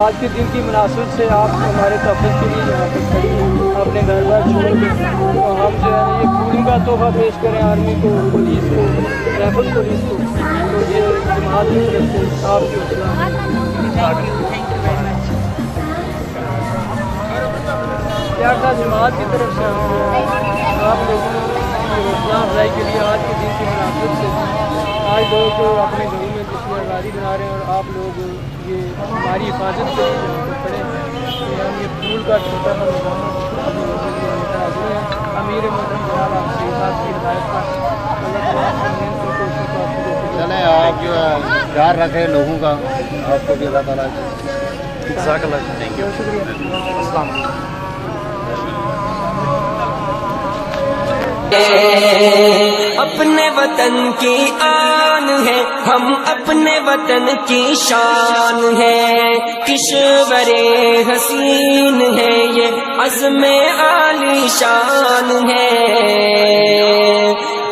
آج کے دن کی مناسبت سے آپ ہمارے تحفظ کے لیے یہاں پر کھڑی ہیں اپنے گھر بار چھوڑ کے، تو ہم جو ہے یہ پھول کا تحفہ پیش کریں آرمی کو، پولیس کو، ٹریفک پولیس کو، تو یہ جماعت کی طرف سے آپ کی حوصلہ جماعت کی طرف سے آپ لوگوں کی حوصلہ افزائی کے لیے آج کے دن کی مناسبت سے آج لوگ اپنے گھروں میں جس میں آزادی بنا رہے ہیں، اور آپ لوگ یہ ہماری حفاظت کے لیے یہاں پر کھڑے ہیں کہ ہم یہ پھول کا چھوٹا سا نظام حاضر ہیں امیر محترم جناب آپ سے صاحب کی ہدایت پر چلیں آپ جو ہے خیال رکھیں لوگوں کا، آپ کو بھی اللہ تعالیٰ جزاک اللہ تھینک یو شکریہ. السلام علیکم. اپنے وطن کی آن ہے، ہم اپنے وطن کی شان ہے، کشور حسین ہے یہ عزم عالی شان ہے.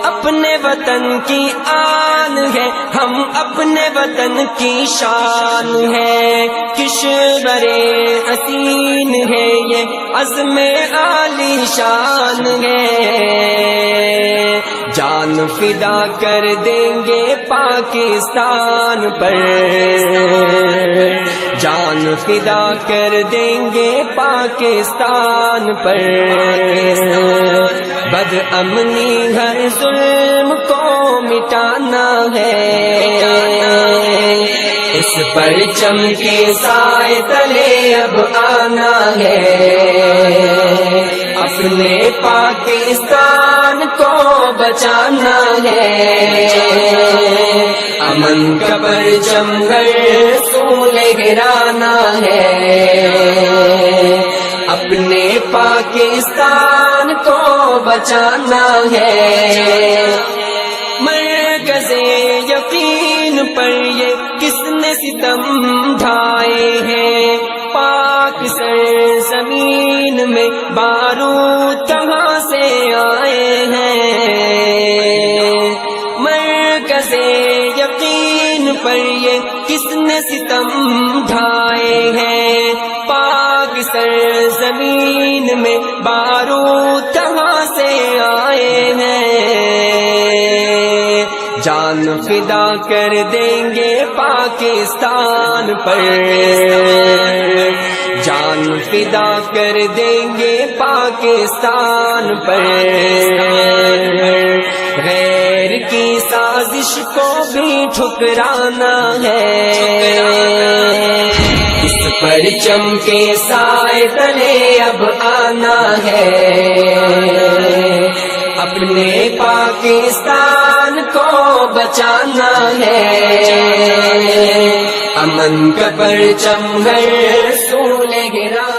اپنے وطن کی آن ہے، ہم اپنے وطن کی شان ہے، کشور حسین ہے یہ عزم عالی شان ہے. جان فدا کر دیں گے پاکستان پر، جان فدا کر دیں گے پاکستان پر، بد امنی ہر ظلم کو مٹانا ہے. اس پرچم کے سائے تلے اب آنا ہے، اپنے پاکستان کو بچانا ہے. امن کا پرچم گھر سو لہرانا ہے، اپنے پاکستان کو بچانا ہے. مرکز یقین پر یہ کس نے ستم ڈھائے ہیں، پاک سرزمین میں بارود کہاں سے آئے ہیں. مرکز یقین پر یہ کس نے ستم ڈھائے ہیں، پاک سرزمین میں بارود کہاں سے آئے ہیں. جان فدا کر دیں گے پاکستان پر، جان فدا کر دیں گے پاکستان پر. غیر کی سازش کو بھی ٹھکرانا ہے، اس پرچم کے سائے تلے اب آنا ہے. اپنے پاکستان کو بچانا ہے، امن کا پرچم ہر سو لہرانا